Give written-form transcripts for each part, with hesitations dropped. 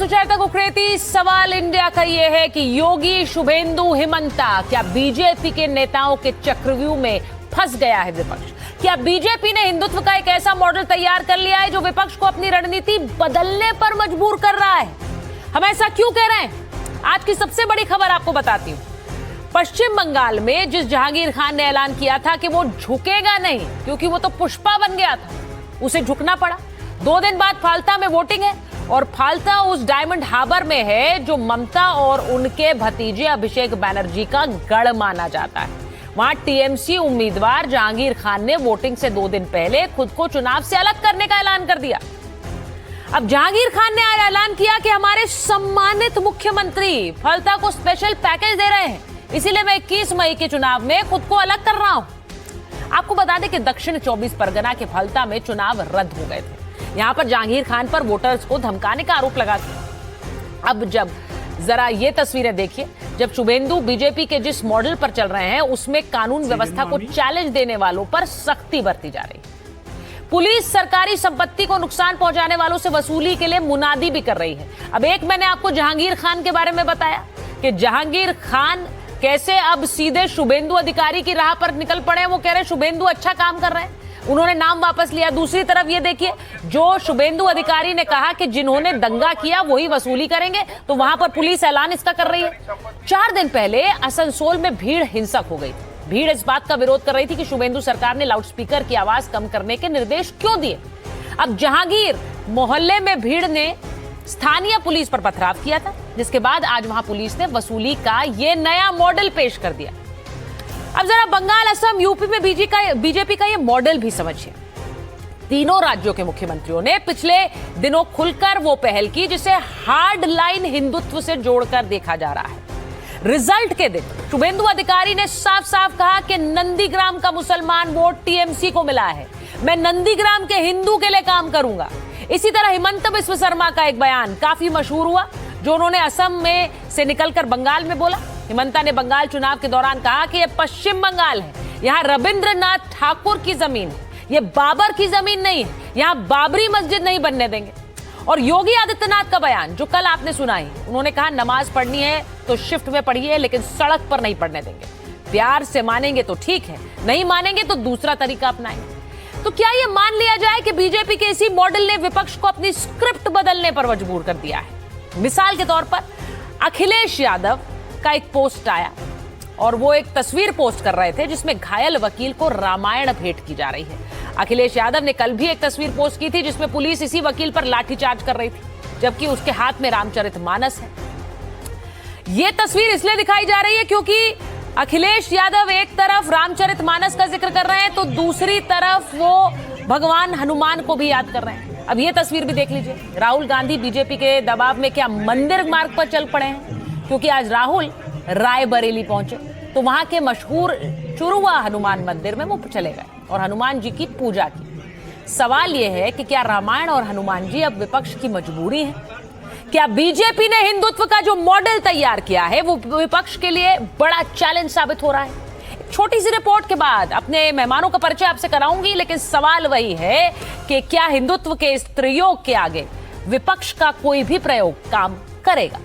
सुचेतक उक्रेती, सवाल इंडिया का यह है कि योगी, शुभेंदु, हिमंता, क्या बीजेपी के नेताओं के चक्रव्यूह में फंस गया है विपक्ष? क्या बीजेपी ने हिंदुत्व का एक ऐसा मॉडल तैयार कर लिया है जो विपक्ष को अपनी रणनीति बदलने पर मजबूर कर रहा है? हम ऐसा क्यों कह रहे हैं? आज की सबसे बड़ी खबर आपको बताती हूं। पश्चिम बंगाल में जिस जहांगीर खान ने ऐलान किया था कि वो झुकेगा नहीं क्योंकि वो तो पुष्पा बन गया था, उसे झुकना पड़ा। 2 दिन बाद फाल्ता में वोटिंग है और फाल्ता उस डायमंड हार्बर में है जो ममता और उनके भतीजे अभिषेक बनर्जी का गढ़ माना जाता है। वहां टीएमसी उम्मीदवार जहांगीर खान ने वोटिंग से 2 दिन पहले खुद को चुनाव से अलग करने का ऐलान कर दिया। अब जहांगीर खान ने आज ऐलान किया कि हमारे सम्मानित मुख्यमंत्री फलता को स्पेशल पैकेज दे रहे हैं, इसीलिए मैं 21 मई के चुनाव में खुद को अलग कर रहा हूं। आपको बता दें कि दक्षिण 24 परगना के फलता में चुनाव रद्द हो गए थे। यहां पर जहांगीर खान पर वोटर्स को धमकाने का आरोप लगा था। अब जब जरा ये तस्वीरें देखिए, जब शुभेंदु बीजेपी के जिस मॉडल पर चल रहे हैं उसमें कानून व्यवस्था को चैलेंज देने वालों पर सख्ती बरती जा रही है। पुलिस सरकारी संपत्ति को नुकसान पहुंचाने वालों से वसूली के लिए मुनादी भी कर रही है। अब एक मैंने आपको जहांगीर खान के बारे में बताया कि जहांगीर खान कैसे अब सीधे शुभेंदु अधिकारी की राह पर निकल पड़े हैं। वो कह रहे हैं शुभेंदु अच्छा काम कर रहे हैं, उन्होंने नाम वापस लिया। दूसरी तरफ ये देखिए, जो शुभेंदु अधिकारी ने कहा कि जिन्होंने दंगा किया वही वसूली करेंगे, तो वहां पर पुलिस ऐलान इसका कर रही है। 4 दिन पहले आसनसोल में भीड़ हिंसक हो गई थी। भीड़ इस बात का विरोध कर रही थी कि शुभेंदु सरकार ने लाउडस्पीकर की आवाज कम करने के निर्देश क्यों दिए। अब जहांगीर मोहल्ले में भीड़ ने स्थानीय पुलिस पर पथराव किया था, जिसके बाद आज वहां पुलिस ने वसूली का यह नया मॉडल पेश कर दिया। अब जरा बंगाल, असम, यूपी में बीजेपी का ये मॉडल भी समझिए। तीनों राज्यों के मुख्यमंत्रियों ने पिछले दिनों खुलकर वो पहल की जिसे हार्ड लाइन हिंदुत्व से जोड़कर देखा जा रहा है। रिजल्ट के दिन शुभेंदु अधिकारी ने साफ साफ कहा कि नंदीग्राम का मुसलमान वोट टीएमसी को मिला है, मैं नंदीग्राम के हिंदू के लिए काम करूंगा। इसी तरह हिमंत बिस्व शर्मा का एक बयान काफी मशहूर हुआ जो उन्होंने असम में से निकलकर बंगाल में बोला। हिमंता ने बंगाल चुनाव के दौरान कहा कि यह पश्चिम बंगाल है, यहां रविंद्रनाथ ठाकुर की जमीन है, यह बाबर की जमीन नहीं है, यहां बाबरी मस्जिद नहीं बनने देंगे। और योगी आदित्यनाथ का बयान जो कल आपने सुना ही, उन्होंने कहा नमाज पढ़नी है तो शिफ्ट में पढ़िए लेकिन सड़क पर नहीं पढ़ने देंगे। प्यार से मानेंगे तो ठीक है, नहीं मानेंगे तो दूसरा तरीका अपनाएंगे। तो क्या यह मान लिया जाए कि बीजेपी के इसी मॉडल ने विपक्ष को अपनी स्क्रिप्ट बदलने पर मजबूर कर दिया है? मिसाल के तौर पर अखिलेश यादव का एक पोस्ट आया और वो एक तस्वीर पोस्ट कर रहे थे जिसमें घायल वकील को रामायण भेंट की जा रही है। अखिलेश यादव ने कल भी एक तस्वीर पोस्ट की थी जिसमें पुलिस इसी वकील पर लाठीचार्ज कर रही थी, जबकि उसके हाथ में रामचरितमानस है। यह तस्वीर इसलिए दिखाई जा रही है क्योंकि अखिलेश यादव एक तरफ रामचरितमानस का जिक्र कर रहे हैं तो दूसरी तरफ वो भगवान हनुमान को भी याद कर रहे हैं। अब ये तस्वीर भी देख लीजिए। राहुल गांधी बीजेपी के दबाव में क्या मंदिर मार्ग पर चल पड़े हैं? क्योंकि आज राहुल रायबरेली पहुंचे तो वहां के मशहूर चुरुआ हनुमान मंदिर में वो चले गए और हनुमान जी की पूजा की। सवाल यह है कि क्या रामायण और हनुमान जी अब विपक्ष की मजबूरी है? क्या बीजेपी ने हिंदुत्व का जो मॉडल तैयार किया है वो विपक्ष के लिए बड़ा चैलेंज साबित हो रहा है? छोटी सी रिपोर्ट के बाद अपने मेहमानों का परिचय आपसे कराऊंगी, लेकिन सवाल वही है कि क्या हिंदुत्व के इस प्रयोग के आगे विपक्ष का कोई भी प्रयोग काम करेगा?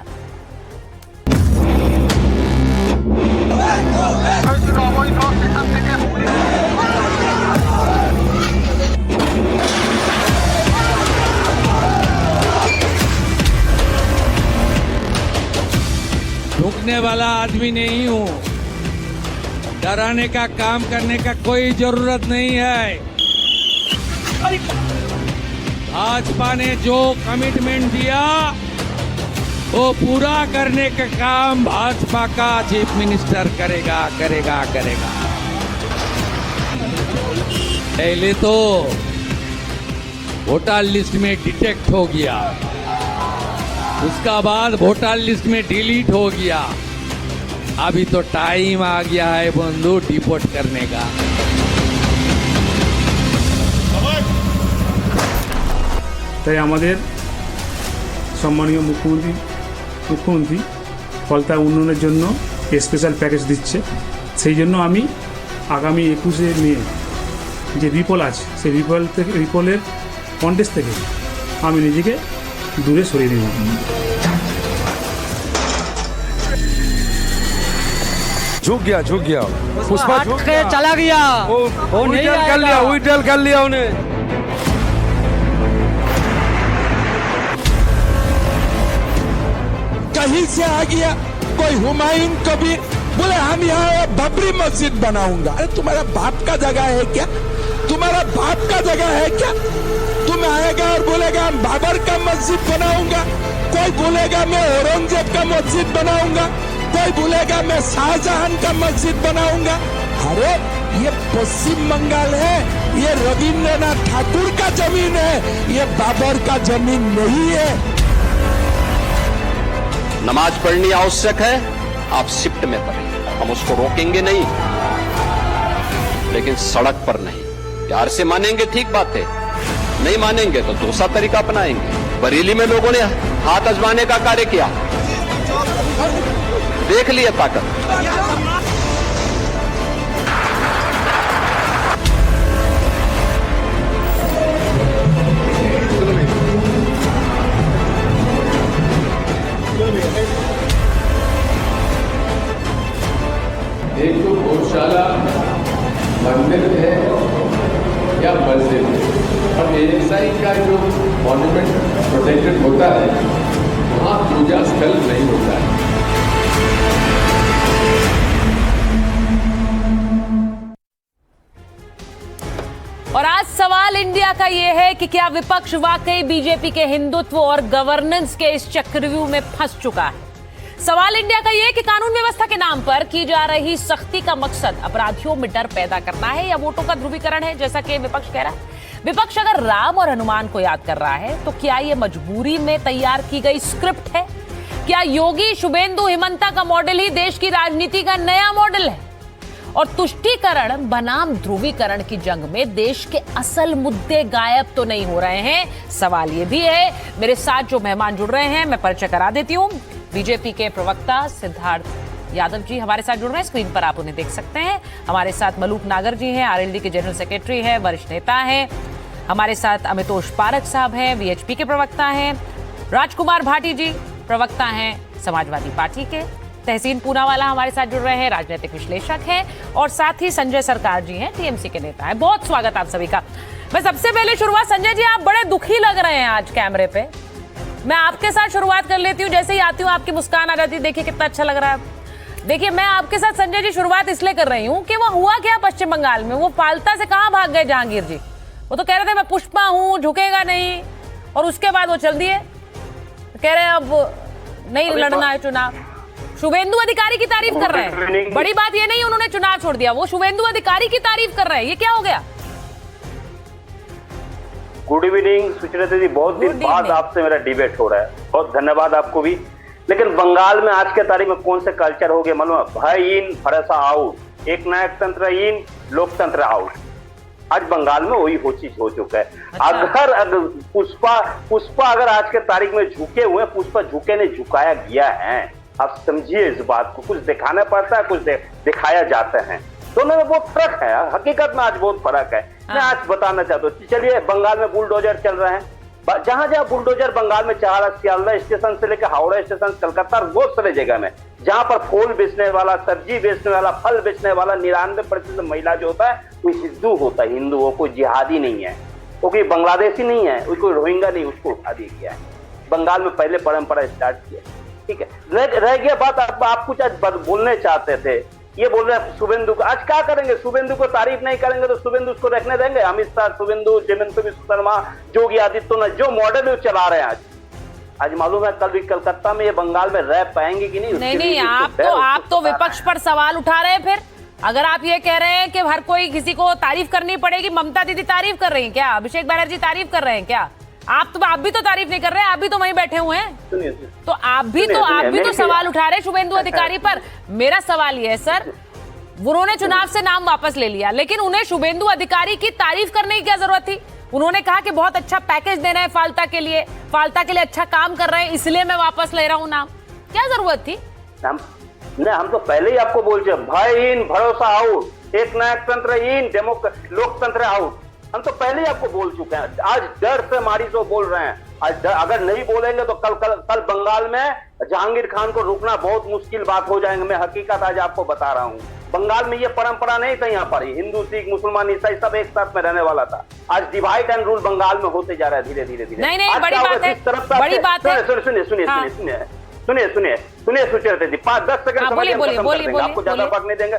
झुकने वाला आदमी नहीं हूं, डराने का काम करने का कोई जरूरत नहीं है। भाजपा ने जो कमिटमेंट दिया वो पूरा करने का काम भाजपा का चीफ मिनिस्टर करेगा। पहले तो वोटर लिस्ट में डिटेक्ट हो गया, उसका बाद वोटर लिस्ट में डिलीट हो गया, अभी तो टाइम आ गया है बंधु डिपोर्ट करने का। তাই আমাদের সম্মানীয় মুখ্যমন্ত্রী ফলতা উন্নয়নের জন্য স্পেশাল প্যাকেজ দিচ্ছে। সেই জন্য আমি আগামী 21শে মে যে রিপোল আছে সেই রিপোলের কন্টেস্ট থেকে আমি নিজেকে দূরে সরিয়ে দেব। झुक गया पुष्पा झुक गया, चला गया। वो नहीं विड्रॉल कर आएगा। लिया, विड्रॉल कर लिया उन्हें। कहीं से आ गया कोई हुमायूं कबीर, बोले हम यहाँ बाबरी मस्जिद बनाऊंगा। अरे तुम्हारा बाप का जगह है क्या? तुम्हारा बाप का जगह है क्या? तुम आएगा और बोलेगा हम बाबर का मस्जिद बनाऊंगा, कोई बोलेगा मैं औरंगजेब का मस्जिद बनाऊंगा, कोई बोलेगा मैं शाहजहां का मस्जिद बनाऊंगा। अरे ये पश्चिम बंगाल है, ये रविंद्रनाथ ठाकुर का जमीन है, ये बाबर का जमीन नहीं है। नमाज पढ़नी आवश्यक है, आप शिफ्ट में पढ़ें, हम उसको रोकेंगे नहीं, लेकिन सड़क पर नहीं। प्यार से मानेंगे ठीक बात है, नहीं मानेंगे तो दूसरा तरीका अपनाएंगे। बरेली में लोगों ने हाथ आजमाने का कार्य किया, देख लिया ताकत। एक तो गौशाला मंदिर है या मस्जिद है, और एएसआई का जो मॉन्यूमेंट प्रोटेक्टेड होता है वहाँ पूजा स्थल नहीं होता है। और आज सवाल इंडिया का यह है कि क्या विपक्ष वाकई बीजेपी के हिंदुत्व और गवर्नेंस के इस चक्रव्यूह में फंस चुका है। सवाल इंडिया का यह है कि कानून व्यवस्था के नाम पर की जा रही सख्ती का मकसद अपराधियों में डर पैदा करना है या वोटों का ध्रुवीकरण है, जैसा कि विपक्ष कह रहा है। विपक्ष अगर राम और हनुमान को याद कर रहा है तो क्या यह मजबूरी में तैयार की गई स्क्रिप्ट है? क्या योगी शुभेंदु हिमंता का मॉडल ही देश की राजनीति का नया मॉडल है? और तुष्टीकरण बनाम ध्रुवीकरण की जंग में देश के असल मुद्दे गायब तो नहीं हो रहे हैं? सवाल ये भी है। मेरे साथ जो मेहमान जुड़ रहे हैं मैं परिचय करा देती हूँ। बीजेपी के प्रवक्ता सिद्धार्थ यादव जी हमारे साथ जुड़ रहे हैं, स्क्रीन पर आप उन्हें देख सकते हैं। हमारे साथ मलूक नागर जी हैं, आरएलडी के जनरल सेक्रेटरी हैं, वरिष्ठ नेता हैं। हमारे साथ अमितोष पारक साहब हैं, वीएचपी के प्रवक्ता हैं। राजकुमार भाटी जी प्रवक्ता हैं समाजवादी पार्टी के। तहसीन पूनावाला हमारे साथ जुड़ रहे हैं, राजनीतिक विश्लेषक हैं। और साथ ही संजय सरकार जी हैं, टीएमसी के नेता हैं। बहुत स्वागत आप सभी का। मैं सबसे पहले शुरुआत, संजय जी आप बड़े दुखी लग रहे हैं आज कैमरे पे। मैं आपके साथ शुरुआत कर लेती हूँ, जैसे ही आती हूँ आपकी मुस्कान आ जाती है। देखिए कितना अच्छा लग रहा है। देखिए मैं आपके साथ संजय जी शुरुआत इसलिए कर रही हूँ कि वो हुआ क्या पश्चिम बंगाल में, वो फालता से कहाँ भाग गए जहांगीर जी। वो तो कह रहे थे मैं पुष्पा हूँ, झुकेगा नहीं, और उसके बाद वो चल दिए, कह रहे अब नहीं लड़ना है चुनाव। शुभेंदु अधिकारी की तारीफ कर रहे हैं। बड़ी बात ये नहीं उन्होंने चुनाव छोड़ दिया, वो शुभेंदु अधिकारी की तारीफ कर रहे हैं। ये क्या हो गया? गुड इवनिंग सुचरिता जी, बहुत दिन बाद आपसे मेरा डिबेट हो रहा है, बहुत धन्यवाद आपको भी। लेकिन बंगाल में आज के तारीख में कौन से कल्चर हो गए मालूम है? भय इन भरोसा आउट, एक नायक तंत्र इन लोकतंत्र आउट। आज बंगाल में वही चीज हो चुका है। अच्छा। अगर पुष्पा अगर आज के तारीख में झुके हुए, पुष्पा झुके नहीं झुकाया गया है। आप समझिए इस बात को, कुछ दिखाना पड़ता है, कुछ दिखाया जाता है, दोनों में बहुत फर्क है। हकीकत में आज बहुत फर्क है। मैं आज बताना चाहता हूँ, चलिए बंगाल में बुलडोजर चल रहे हैं, जहां जहां बुलडोजर बंगाल में चाह रहा, सियालदह स्टेशन से लेकर हावड़ा स्टेशन, कलकत्ता, बहुत सारे जगह में जहां पर फूल बेचने वाला, सब्जी बेचने वाला, फल बेचने वाला 99% महिला जो होता है वो हिंदू होता है। हिंदू वो कोई जिहादी नहीं है, वो कोई बांग्लादेशी नहीं है, वो कोई रोहिंगा नहीं, उसको उठा दिया गया है। बंगाल में पहले परंपरा स्टार्ट किया, ठीक है। रह गया बात, आप कुछ आज बोलने चाहते थे, ये बोल रहे हैं शुभेंदु को। आज क्या करेंगे? शुभेंदु को तारीफ नहीं करेंगे तो शुभेंदु उसको रखने देंगे? अमित शाह, शुभेंदु, हेमंत बिस्वा शर्मा, योगी आदित्यनाथ जो मॉडल चला रहे हैं आज मालूम है कल भी कलकत्ता में ये बंगाल में रह पाएंगे कि नहीं? नहीं, आप तो विपक्ष पर सवाल उठा रहे हैं। फिर अगर आप ये कह रहे हैं कि हर कोई किसी को तारीफ करनी पड़ेगी, ममता दीदी तारीफ कर रही हैं क्या? अभिषेक बनर्जी तारीफ कर रहे हैं क्या? आप भी तो तारीफ नहीं कर रहे हैं, आप भी तो वहीं बैठे हुए हैं। तो आप भी तो सवाल उठा रहे हैं शुभेंदु अधिकारी पर। मेरा सवाल ये है सर, उन्होंने चुनाव से नाम वापस ले लिया, लेकिन उन्हें शुभेंदु अधिकारी की तारीफ करने की क्या जरूरत थी? उन्होंने कहा कि बहुत अच्छा पैकेज दे रहे हैं फाल्ता के लिए अच्छा काम कर रहे हैं, इसलिए मैं वापस ले रहा हूँ नाम। क्या जरूरत थी? हम तो पहले ही आपको बोल रहे, भय इन भरोसा आउट, एक नायक तंत्र इन लोकतंत्र आउट। हम तो पहले ही आपको बोल चुके हैं। आज डर से मारी तो बोल रहे हैं, अगर नहीं बोलेंगे तो कल बंगाल में जहांगीर खान को रुकना बहुत मुश्किल बात हो जाएंगे। मैं हकीकत आज आपको बता रहा हूँ। बंगाल में ये परंपरा नहीं था, यहाँ पर हिंदू सिख मुसलमान ईसाई सब एक साथ में रहने वाला था। आज डिवाइड एंड रूल बंगाल में होते जा रहा है धीरे धीरे धीरे। नहीं बड़ी बात है, बड़ी बात है। सुनिए सुचेता जी, 5-10 सेकंड बोलिए, आपको ज्यादा वक्त नहीं देंगे।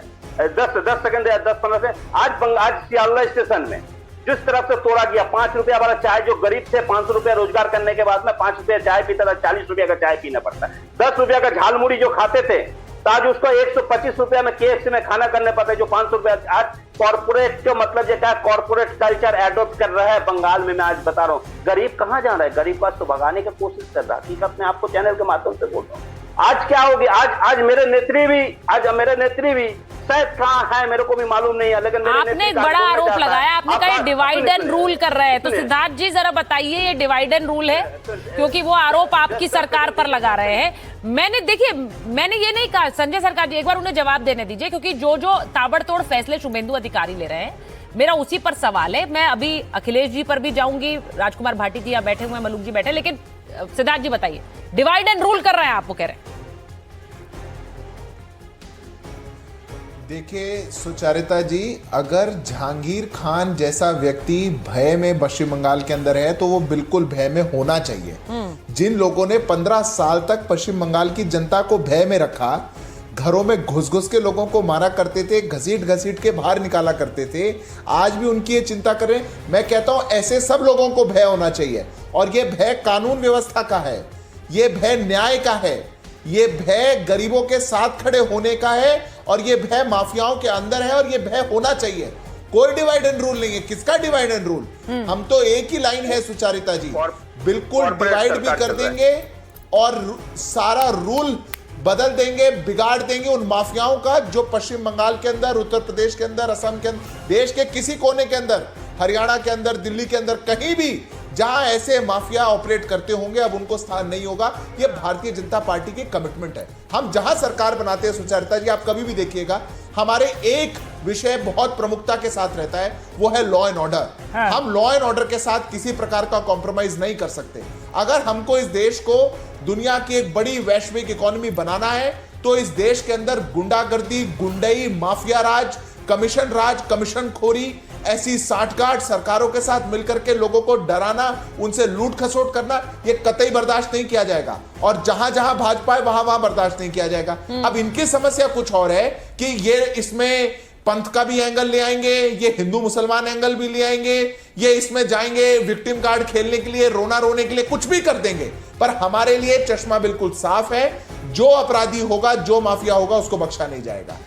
10 सेकंड या 10-15 से आज सियालदह स्टेशन में जिस तरफ से तोड़ा गया 5 रुपया वाला चाय, जो गरीब थे 500 रुपया रोजगार करने के बाद में 5 रुपया चाय पीता था, 40 रुपया का चाय पीना पड़ता है। 10 रुपया का झालमुड़ी जो खाते थे तो आज उसको 125 रुपया में KFC में खाना करने पड़ता है, जो 500 रुपया। आज कॉर्पोरेट जो मतलब ये क्या कॉर्पोरेट कल्चर एडॉप्ट कर रहा है बंगाल में। मैं आज बता रहा हूँ गरीब कहाँ जा रहा है, गरीब पास तो भगाने की कोशिश कर रहा है। हकीकत में आपको चैनल के माध्यम से बोल रहा हूँ। आज क्या होगी, आज मेरे नेत्री भी शायद कहाँ है मेरे को भी मालूम नहीं है, लेकिन आपने एक बड़ा आरोप लगाया, आपने कहा ये डिवाइड एंड रूल कर रहे हैं। तो सिद्धार्थ जी जरा बताइए ये डिवाइड एंड रूल है, क्योंकि वो आरोप आपकी सरकार पर लगा रहे हैं। मैंने ये नहीं कहा, संजय सरकार जी एक बार उन्हें जवाब देने दीजिए, क्योंकि जो ताबड़तोड़ फैसले शुभेंदु अधिकारी ले रहे हैं, मेरा उसी पर सवाल है। मैं अभी अखिलेश जी पर भी जाऊंगी, राजकुमार भाटी जी यहाँ बैठे हुए हैं, मलूक जी बैठे, लेकिन सिद्धार्थ जी बताइए, डिवाइड एंड रूल कर रहे हैं आपको कह रहे हैं। देखिए सुचारिता जी, अगर जहांगीर खान जैसा व्यक्ति भय में पश्चिम बंगाल के अंदर है तो वो बिल्कुल भय में होना चाहिए। जिन लोगों ने 15 साल तक पश्चिम बंगाल की जनता को भय में रखा, घरों में घुस के लोगों को मारा करते थे, घसीट के बाहर निकाला करते थे, आज भी उनकी ये चिंता कर रहे हैं। मैं कहता हूं ऐसे सब लोगों को भय होना चाहिए, और ये भय कानून व्यवस्था का है, ये भय न्याय का है, ये भय गरीबों के साथ खड़े होने का है, और ये भय माफियाओं के अंदर है, और ये भय होना चाहिए। कोई डिवाइड एंड रूल नहीं है। किसका डिवाइड एंड रूल? हम तो एक ही लाइन है सुचारिता जी, बिल्कुल डिवाइड भी कर देंगे और सारा रूल बदल देंगे, बिगाड़ देंगे उन माफियाओं का जो पश्चिम बंगाल के अंदर, उत्तर प्रदेश के अंदर, असम के अंदर, देश के किसी कोने के अंदर, हरियाणा के अंदर, दिल्ली के अंदर, कहीं भी जहां ऐसे माफिया ऑपरेट करते होंगे अब उनको स्थान नहीं होगा। ये भारतीय जनता पार्टी की कमिटमेंट है। हम जहां सरकार बनाते हैं सुचारिता जी, आप कभी भी देखिएगा हमारे एक विषय बहुत प्रमुखता के साथ रहता है, वो है लॉ एंड ऑर्डर। हम लॉ एंड ऑर्डर के साथ किसी प्रकार का कॉम्प्रोमाइज नहीं कर सकते। अगर हमको इस देश को दुनिया की एक बड़ी वैश्विक इकोनॉमी बनाना है तो इस देश के अंदर गुंडागर्दी, गुंडई, माफिया राज, कमीशन खोरी, ऐसी साठगांठ सरकारों के साथ मिलकर के लोगों को डराना, उनसे लूट खसोट करना, ये कतई बर्दाश्त नहीं किया जाएगा। और जहां जहां भाजपा है वहां बर्दाश्त नहीं किया जाएगा। अब इनकी समस्या कुछ और है कि ये इसमें पंथ का भी एंगल ले आएंगे, ये हिंदू मुसलमान एंगल भी ले आएंगे, ये इसमें जाएंगे विक्टिम कार्ड खेलने के लिए, रोने के लिए, कुछ भी कर देंगे। पर हमारे लिए चश्मा बिल्कुल साफ है, जो अपराधी होगा, जो माफिया होगा, उसको बख्शा नहीं जाएगा।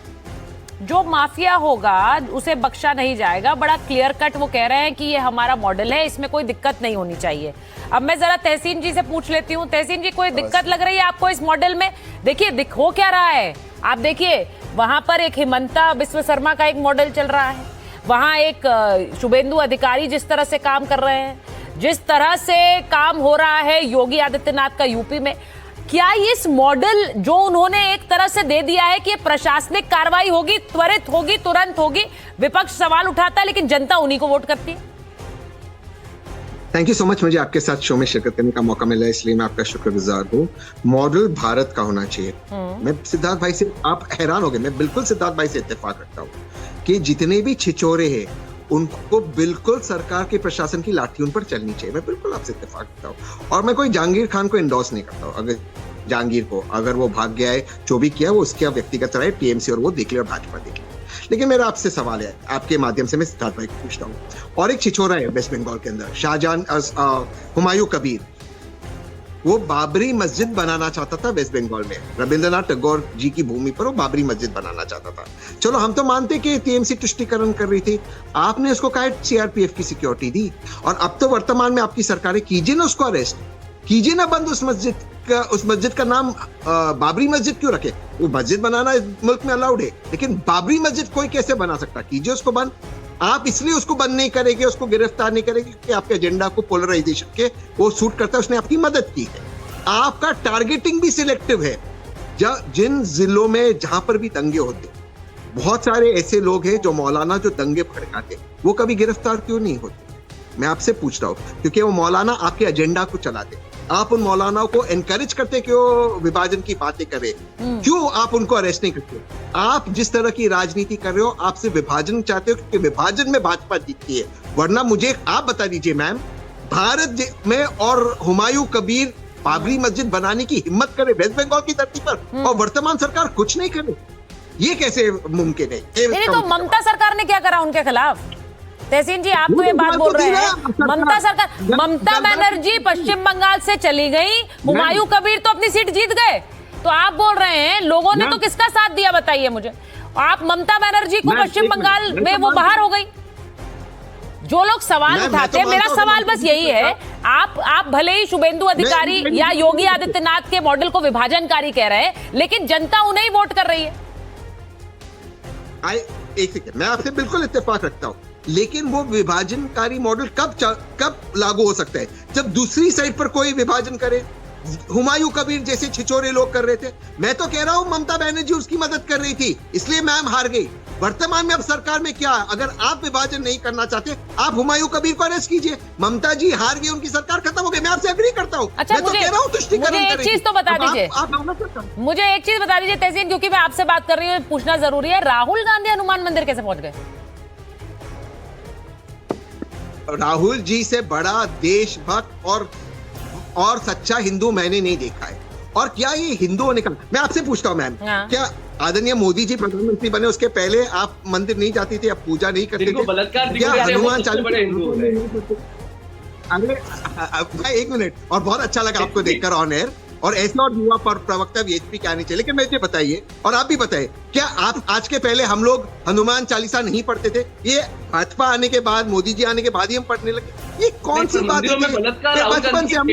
जो माफिया होगा उसे बख्शा नहीं जाएगा। बड़ा क्लियर कट वो कह रहे हैं कि ये हमारा मॉडल है, इसमें कोई दिक्कत नहीं होनी चाहिए। अब मैं जरा तहसीन जी से पूछ लेती हूँ। तहसीन जी, कोई दिक्कत लग रही है आपको इस मॉडल में? देखिए हो क्या रहा है, आप देखिए वहां पर एक हिमंता बिस्व शर्मा का एक मॉडल चल रहा है, वहां एक शुभेंदु अधिकारी जिस तरह से काम कर रहे हैं, जिस तरह से काम हो रहा है योगी आदित्यनाथ का यूपी में, क्या इस मॉडल जो उन्होंने एक तरह से दे दिया है कि प्रशासनिक कार्रवाई होगी, त्वरित होगी, तुरंत होगी, विपक्ष सवाल उठाता है लेकिन जनता उन्हीं को वोट करती है? थैंक यू सो मच, मुझे आपके साथ शो में शिरकत करने का मौका मिला, इसलिए मैं आपका शुक्रगुजार हूँ। मॉडल भारत का होना चाहिए। मैं सिद्धार्थ भाई से, आप हैरान हो गए, मैं बिल्कुल सिद्धार्थ भाई से इत्तेफाक रखता हूँ कि जितने भी छिछोरे हैं उनको बिल्कुल सरकार के प्रशासन की लाठी उन पर चलनी चाहिए। मैं बिल्कुल आपसे इत्तेफाक रखता हूँ। और मैं कोई जहांगीर खान को इंडोर्स नहीं करता हूँ। अगर जहांगीर को, अगर वो भाग गया है, जो भी किया वो उसका व्यक्तिगत राय, टीएमसी और वो देख ले और भाजपा देख ले। लेकिन मेरा आपसे सवाल है, आपके माध्यम से मैं सिद्धार्थ भाई को पूछता हूँ। और एक छिछोरा है वेस्ट बंगाल के अंदर, शाहजहान हुमायूं कबीर, वो बाबरी मस्जिद बनाना चाहता था वेस्ट बंगाल में, रविंद्रनाथ टैगोर जी की भूमि पर वो बाबरी मस्जिद बनाना चाहता था। चलो हम तो मानते कि टीएमसी तुष्टिकरण कर रही थी, आपने उसको कहा सीआरपीएफ की सिक्योरिटी दी, और अब तो वर्तमान में आपकी सरकारें, कीजिए ना उसको अरेस्ट, कीजिए ना बंद उस मस्जिद का नाम बाबरी मस्जिद क्यों रखे? वो मस्जिद बनाना इस मुल्क में अलाउड है, लेकिन बाबरी मस्जिद कोई कैसे बना सकता? कीजिए उसको बंद। आप इसलिए उसको बंद नहीं करेंगे, उसको गिरफ्तार नहीं करेंगे क्योंकि आपके एजेंडा को पोलराइजेशन के वो सूट करता है, उसने आपकी मदद की है। आपका टारगेटिंग भी सिलेक्टिव है। जिन जिलों में जहां पर भी दंगे होते, बहुत सारे ऐसे लोग हैं जो मौलाना जो दंगे भड़काते, वो कभी गिरफ्तार क्यों नहीं होते? मैं आपसे पूछ रहा हूँ, क्योंकि वो मौलाना आपके एजेंडा को चलाते, आप उन मौलानाओं को एनकरेज करते कि वो विभाजन की बातें करें, क्यों आप उनको अरेस्ट नहीं करते? आप जिस तरह की राजनीति कर रहे हो, आप सिर्फ विभाजन चाहते हो क्योंकि विभाजन में भाजपा जीतती है। वरना मुझे आप बता दीजिए मैम, भारत में और हुमायूं कबीर बाबरी मस्जिद बनाने की हिम्मत करे वेस्ट बंगाल की धरती पर, और वर्तमान सरकार कुछ नहीं करे, ये कैसे मुमकिन है? नहीं तो ममता सरकार ने क्या करा उनके खिलाफ? तहसीन जी, आप तो ये बात बोल रहे हैं, ममता सरकार, ममता बनर्जी पश्चिम बंगाल से चली गई, हुमायूं कबीर तो अपनी सीट जीत गए, तो आप बोल रहे हैं लोगों ने तो किसका साथ दिया बताइए मुझे? आप ममता बनर्जी को पश्चिम बंगाल में वो बाहर हो गई। जो लोग सवाल उठाते हैं, मेरा सवाल बस यही है, आप भले ही शुभेंदु अधिकारी या योगी आदित्यनाथ के मॉडल को विभाजनकारी कह रहे हैं, लेकिन जनता उन्हें ही वोट कर रही है। एक सेकंड, मैं आपसे बिल्कुल इत्तेफाक रखता हूं, लेकिन वो विभाजनकारी मॉडल कब लागू हो सकता है? जब दूसरी साइड पर कोई विभाजन करे। हुमायूं कबीर जैसे छिछोरे लोग कर रहे थे। मैं तो कह रहा हूं ममता बनर्जी उसकी मदद कर रही थी, इसलिए मैम हार गई। वर्तमान में अब सरकार में क्या, अगर आप विभाजन नहीं करना चाहते, आप हुमायूं कबीर को अरेस्ट कीजिए। ममता जी हार गई, उनकी सरकार खत्म हो गई, मैं आपसे एग्री करता हूं। अच्छा, मैं तो कह रहा हूं तुष्टिकरण मुझे एक चीज तो बता दीजिए, मुझे एक चीज बता दीजिए तहसीन, क्योंकि मैं आपसे बात कर रही हूँ, पूछना जरूरी है, राहुल गांधी हनुमान मंदिर कैसे पहुंच गए? राहुल जी से बड़ा देशभक्त और सच्चा हिंदू मैंने नहीं देखा है। और क्या ये हिंदू होने का, मैं आपसे पूछता हूँ मैम, क्या आदरणीय मोदी जी प्रधानमंत्री बने उसके पहले आप मंदिर नहीं जाती थी, आप पूजा नहीं करते थे? क्या हनुमान चालीसा? अरे एक मिनट, और बहुत अच्छा लगा आपको देखकर ऑन एयर, और ऐसे और युवा प्रवक्ता बीएचपी के आने चाहिए। लेकिन मुझे बताइए, और आप भी बताइए, क्या आप आज के पहले हम लोग हनुमान चालीसा नहीं पढ़ते थे? ये भाजपा आने के बाद, मोदी जी आने के बाद ही हम पढ़ने लगे। ये कौन सी बात है? बचपन से हम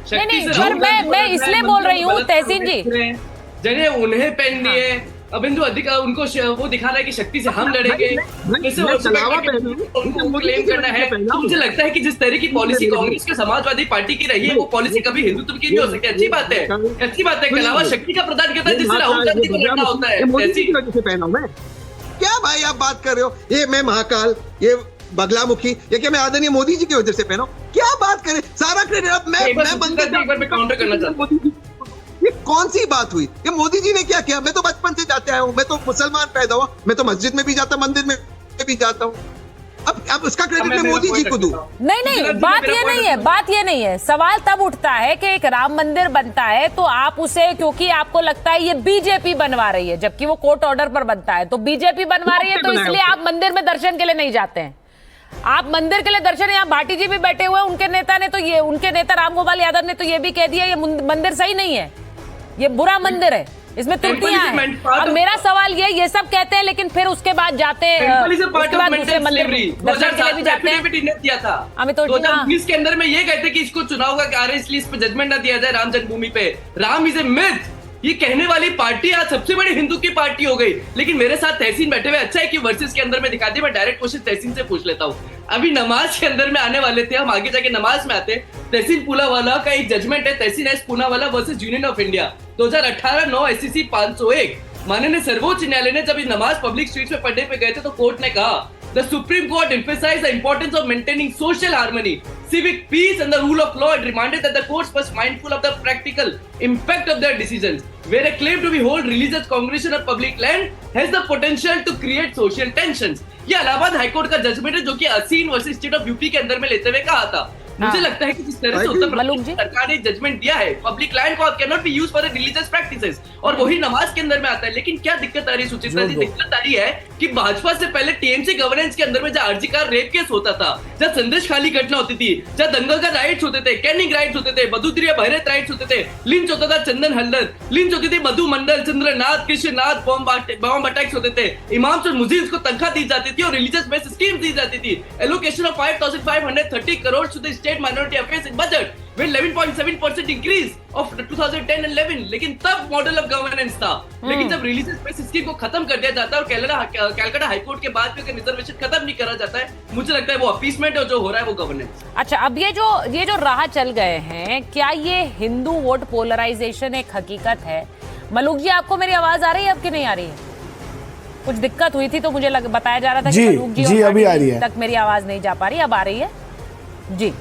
नहीं, पर मैं इसलिए बोल रही हूँ तहसीन जी, जने उन्हें पहन दिए, अब हिंदू उनको वो दिखा रहा है कि शक्ति से हम लड़ेंगे, उनको क्लेम करना है। तो मुझे लगता है कि जिस तरह की पॉलिसी कांग्रेस के समाजवादी पार्टी की रही है, वो पॉलिसी कभी हिंदुत्व की नहीं हो सकती। अच्छी बात है, अच्छी बात है। के अलावा शक्ति का प्रदान करता है, जिससे राहुल गांधी को लड़ना होता है। क्या भाई आप बात कर रहे हो? ये मैं महाकाल, ये बगलामुखी, ये क्या मैं आदरणीय मोदी जी की वजह से पहना? क्या बात करें, सारा क्रेडिट अब मैं काउंटर करना चाहता हूं। ये कौन सी बात हुई? ये मोदी जी ने क्या किया? मैं तो बचपन से जाते आया हूँ, मैं तो मुसलमान पैदा हुआ, मैं तो मस्जिद में भी जाता, मंदिर में भी जाता हूँ। अब उसका क्रेडिट मैं मोदी जी को दूं? नहीं, बात ये नहीं है, बात ये नहीं है। सवाल तब उठता है कि एक राम मंदिर बनता है तो आप उसे, क्योंकि आपको लगता है ये बीजेपी बनवा रही है, जबकि वो कोर्ट ऑर्डर पर बनता है, तो बीजेपी बनवा रही है, तो इसलिए आप मंदिर में दर्शन के लिए नहीं जाते हैं। आप मंदिर के लिए दर्शन, यहाँ भाटी जी भी बैठे हुए, उनके नेता ने तो ये, उनके नेता रामगोपाल यादव ने तो ये भी कह दिया ये मंदिर सही नहीं है, ये बुरा मंदिर है, इसमें त्रुटियां हैं। अब मेरा सवाल ये सब कहते हैं, लेकिन फिर उसके बाद जाते हैं, उसके बाद दूसरे मंदिर दर्शन के लिए भी जाते हैं। दिया था अमित 2020 के अंदर में ये कहते कि इसको चुनाव का कार्य, इसलिए इस पर जजमेंट ना दिया जाए राम जन्मभूमि पे। राम इज ए मिथ, ये कहने वाली पार्टी आज सबसे बड़ी हिंदू की पार्टी हो गई। लेकिन मेरे साथ तहसीन बैठे हुए, अच्छा है कि वर्सेस के अंदर में दिखा दी। मैं डायरेक्ट क्वेश्चन तहसीन से पूछ लेता हूँ। अभी नमाज के अंदर में आने वाले थे, हम आगे जाके नमाज में आते। तहसीन पूनावाला का एक जजमेंट है, Tehseen S Poonawalla versus Union of India 2018 9 SCC 501। माननीय सर्वोच्च न्यायालय ने जब नमाज पब्लिक स्ट्रीट्स में पढ़ने पे गए थे, तो कोर्ट ने कहा The Supreme Court emphasized the importance of maintaining social harmony, civic peace and the rule of law, and reminded that the courts must be mindful of the practical impact of their decisions. Where a claim to be hold religious congregation of public land has the potential to create social tensions. ये Allahabad high court का judgement है, जो कि असीन versus state of UP के अंदर में लेते हुए कहा था। मुझे लगता है कि जिस तरह से उत्तर प्रदेश सरकार ने जजमेंट दिया है, पब्लिक लैंड को can not be used for religious practices, और वही नमाज के अंदर में आता है। लेकिन क्या दिक्कत आ रही है सुचित्रा जी? दिक्कत आ रही है कि भाजपा से पहले टीएमसी गवर्नेंस के अंदर में जहां आरजीकर रेप केस होता था, जहां संदेश खाली घटना होती थी, जहां दंगल का राइट्स होते थे, कैनिंग राइट्स होते थे, बदुद्रिया बहरेत राइट्स होते थे, लिंच होता था चंदन हल्दर, लिंच होती थी मधु मंडल, चंद्रनाथ, कृष्णनाथ, बॉम्ब अटैक्स होते थे, इमाम्स और मुजीब्स को तनख्वाह दी जाती थी और रिलीजियस बेस्ड स्कीम दी जाती थी। Allocation of 5530 crores to the state minority affairs budget with 11.7% increase of 2010 and 11। लेकिन तब मॉडल ऑफ गवर्नेंस था। लेकिन जब रिलीजियस बेस स्कीम को खत्म कर दिया जाता है और कैलकाटा हाईकोर्ट के बाद भी अगर रिजर्वेशन खत्म नहीं करा जाता है, मुझे लगता है वो अपीसमेंट है, जो हो रहा है वो गवर्नेंस। अच्छा, अब ये जो राह चल गए हैं, क्या ये हिंदू वोट पोलराइजेशन एक हकीकत है? मलूक जी, आपको मेरी आवाज आ रही है अब कि नहीं आ रही है? कुछ दिक्कत हुई थी, तो मुझे बताया जा रहा था जी, कि मलूक जी जी, और अभी भाटी आ रही जी है। तक मेरी आवाज नहीं जा पा रही, अब आ रही है जी।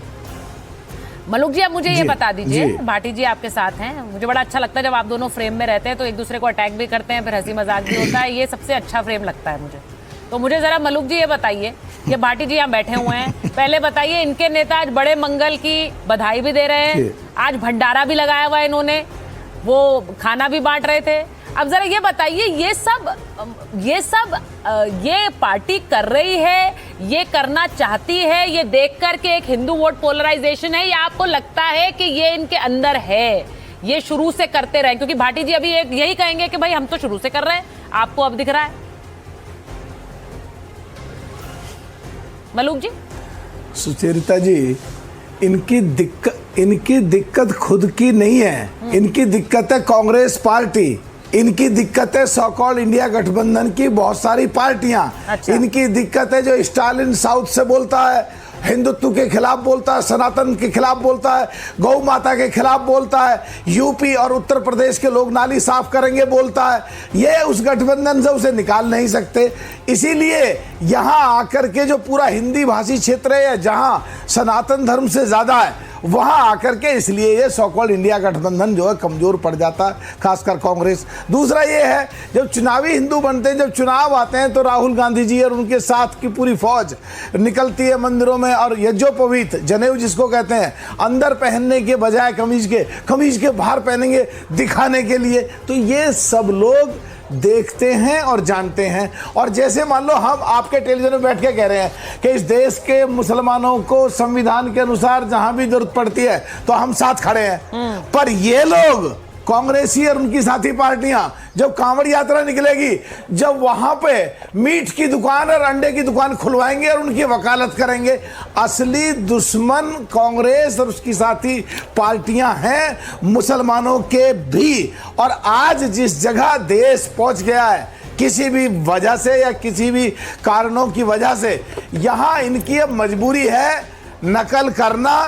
मलूक जी, अब मुझे ये बता दीजिए, जी। भाटी जी आपके साथ हैं, मुझे बड़ा अच्छा लगता है जब आप दोनों फ्रेम में रहते हैं, तो एक दूसरे को अटैक भी करते हैं, फिर हंसी मजाक भी होता है, ये सबसे अच्छा फ्रेम लगता है मुझे। तो मुझे जरा मलूक जी ये बताइए, ये भाटी जी यहाँ बैठे हुए हैं, पहले बताइए, इनके नेता आज बड़े मंगल की बधाई भी दे रहे हैं, आज भंडारा भी लगाया हुआ है इन्होंने, वो खाना भी बांट रहे थे। अब जरा ये बताइए, ये पार्टी कर रही है, ये करना चाहती है, ये देख करके एक हिंदू वोट पोलराइजेशन है, या आपको लगता है कि ये इनके अंदर है, ये शुरू से करते रहे? क्योंकि भाटी जी अभी एक यही कहेंगे कि भाई हम तो शुरू से कर रहे हैं, आपको अब दिख रहा है। मलूक जी। सुचरिता जी, इनकी दिक्कत खुद की नहीं है, इनकी दिक्कत है कांग्रेस पार्टी, इनकी दिक्कत है सो कॉल्ड इंडिया गठबंधन की बहुत सारी पार्टियां। अच्छा। इनकी दिक्कत है जो स्टालिन साउथ से बोलता है, हिंदुत्व के खिलाफ बोलता है, सनातन के खिलाफ बोलता है, गौ माता के खिलाफ बोलता है, यूपी और उत्तर प्रदेश के लोग नाली साफ करेंगे बोलता है। ये उस गठबंधन से उसे निकाल नहीं सकते, इसीलिए यहाँ आकर के जो पूरा हिंदी भाषी क्षेत्र है, जहाँ सनातन धर्म से ज्यादा है, वहां आकर के इसलिए ये सो कॉल्ड इंडिया गठबंधन जो है कमजोर पड़ जाता है, खासकर कांग्रेस। दूसरा ये है, जब चुनावी हिंदू बनते हैं, जब चुनाव आते हैं, तो राहुल गांधी जी और उनके साथ की पूरी फौज निकलती है मंदिरों में, और यज्ञोपवीत जनेऊ जिसको कहते हैं, अंदर पहनने के बजाय कमीज के बाहर पहनेंगे दिखाने के लिए। तो ये सब लोग देखते हैं और जानते हैं। और जैसे मान लो हम आपके टेलीविजन में बैठ के कह रहे हैं कि इस देश के मुसलमानों को संविधान के अनुसार जहां भी जरूरत पड़ती है तो हम साथ खड़े हैं, पर ये लोग कांग्रेसी और उनकी साथी पार्टियां जब कांवड़ यात्रा निकलेगी, जब वहां पे मीट की दुकान और अंडे की दुकान खुलवाएंगे और उनकी वकालत करेंगे, असली दुश्मन कांग्रेस और उसकी साथी पार्टियां हैं, मुसलमानों के भी। और आज जिस जगह देश पहुंच गया है किसी भी वजह से या किसी भी कारणों की वजह से, यहां इनकी अब मजबूरी है नकल करना,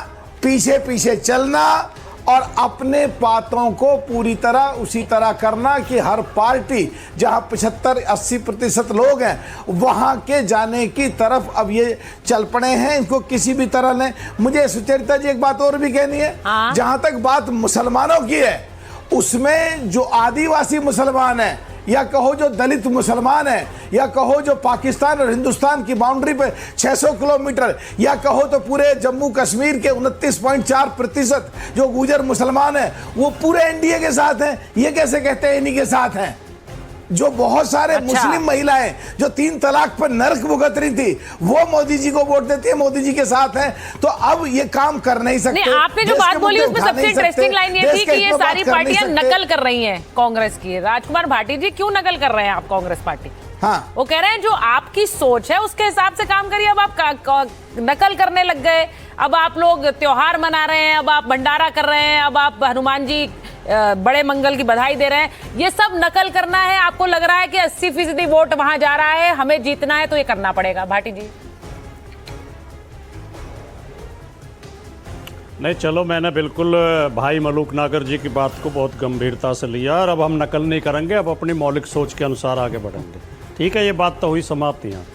पीछे पीछे चलना और अपने बातों को पूरी तरह उसी तरह करना कि हर पार्टी जहां 75-80% लोग हैं वहां के जाने की तरफ अब ये चल पड़े हैं। इनको किसी भी तरह ने, मुझे सुचरिता जी एक बात और भी कहनी है, जहां तक बात मुसलमानों की है, उसमें जो आदिवासी मुसलमान है, या कहो जो दलित मुसलमान है, या कहो जो पाकिस्तान और हिंदुस्तान की बाउंड्री पे 600 किलोमीटर, या कहो तो पूरे जम्मू कश्मीर के 29.4% जो गुजर मुसलमान है, वो पूरे एनडीए के साथ हैं। ये कैसे कहते हैं इन्हीं के साथ हैं? जो बहुत सारे मुस्लिम महिलाएं जो 3 तलाक पर नरक भुगत रही थी, वो मोदी जी को वोट देती है, मोदी जी के साथ हैं। तो अब ये काम कर नहीं सकते। नहीं, आपने जो बात बोली उसमें सबसे इंटरेस्टिंग लाइन ये थी कि ये सारी पार्टियां नकल कर रही हैं कांग्रेस की। राजकुमार भाटी जी, क्यों नकल कर रहे हैं आप कांग्रेस पार्टी? हाँ, वो कह रहे हैं जो आपकी सोच है उसके हिसाब से काम करिए। अब आप नकल करने लग गए, अब आप लोग त्योहार मना रहे हैं, अब आप भंडारा कर रहे हैं, अब आप हनुमान जी बड़े मंगल की बधाई दे रहे हैं। ये सब नकल करना है। आपको लग रहा है कि 80% वोट वहां जा रहा है, हमें जीतना है तो ये करना पड़ेगा। भाटी जी। नहीं, चलो, मैंने बिल्कुल भाई मलूक नागर जी की बात को बहुत गंभीरता से लिया, और अब हम नकल नहीं करेंगे, अब अपनी मौलिक सोच के अनुसार आगे बढ़ेंगे। ठीक है, ये बात तो हुई समाप्त यहाँ।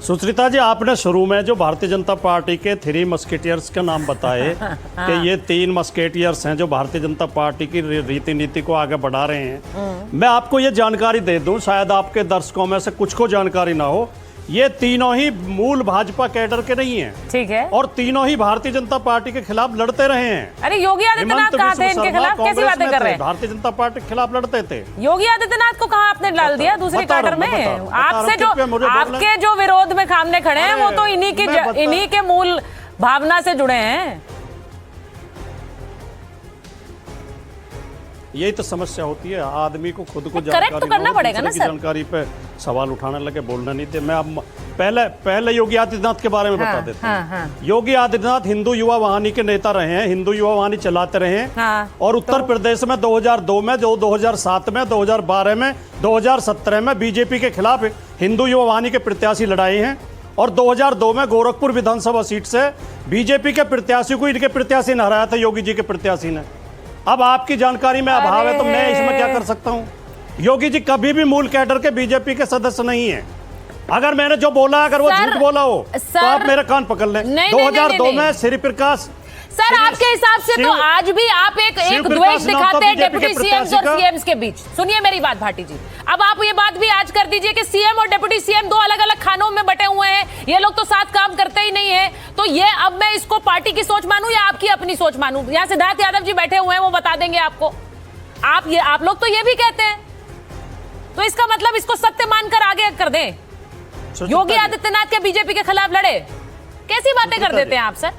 सुचरिता जी, आपने शुरू में जो भारतीय जनता पार्टी के 3 मस्केटियर्स का नाम बताए कि ये 3 मस्केटियर्स हैं जो भारतीय जनता पार्टी की रीति नीति को आगे बढ़ा रहे हैं। मैं आपको ये जानकारी दे दूं, शायद आपके दर्शकों में से कुछ को जानकारी ना हो, ये तीनों ही मूल भाजपा कैडर के नहीं हैं। ठीक है। और तीनों ही भारतीय जनता पार्टी के खिलाफ लड़ते रहे हैं। अरे योगी आदित्यनाथ कहाँ थे इनके खिलाफ? कैसी बातें कर रहे हैं? भारतीय जनता पार्टी के खिलाफ लड़ते थे। योगी आदित्यनाथ को कहाँ आपने डाल दिया दूसरी कैडर में? आपसे जो आपके जो विरोध में सामने खड़े हैं वो तो इन्हीं के मूल भावना से जुड़े हैं। यही तो समस्या होती है, आदमी को खुद को करेक्ट तो करना पड़ेगा ना सर। जानकारी पे सवाल उठाने लगे, बोलना नहीं थे। मैं अब पहले योगी आदित्यनाथ के बारे में बता देता हूँ। योगी आदित्यनाथ हिंदू युवा वाहिनी के नेता रहे हैं, हिंदू युवा वाहिनी चलाते रहे हैं। और उत्तर प्रदेश में 2002 में, 2007 में, 2012 में, 2017 में बीजेपी के खिलाफ हिंदू युवा वाहिनी के प्रत्याशी लड़ाए हैं। और 2002 में गोरखपुर विधानसभा सीट से बीजेपी के प्रत्याशी को इनके प्रत्याशी ने हराया था, योगी जी के प्रत्याशी ने। अब आपकी जानकारी में अभाव है तो मैं इसमें क्या कर सकता हूँ? योगी जी कभी भी मूल कैडर के बीजेपी के सदस्य नहीं है। अगर मैंने जो बोला, अगर वो झूठ बोला हो तो आप मेरे कान पकड़ लें। 2002 में श्री प्रकाश सर, आपके हिसाब से तो आज भी आप एक द्वेष दिखाते हैं डिप्टी सीएम्स और सीएम्स के बीच। सुनिए मेरी बात भाटी जी, अब आप ये बात भी आज कर दीजिए कि सीएम और डिप्टी सीएम दो अलग अलग खानों में बटे हुए हैं, ये लोग तो साथ काम करते ही नहीं है। तो ये अब मैं इसको पार्टी की सोच मानूं या आपकी अपनी सोच मानूं? यहाँ सिद्धार्थ यादव जी बैठे हुए हैं, वो बता देंगे आपको। आप लोग तो ये भी कहते हैं, तो इसका मतलब इसको सत्य मानकर आगे कर दें। योगी आदित्यनाथ के बीजेपी के खिलाफ लड़े, कैसी बातें कर देते हैं आप सर?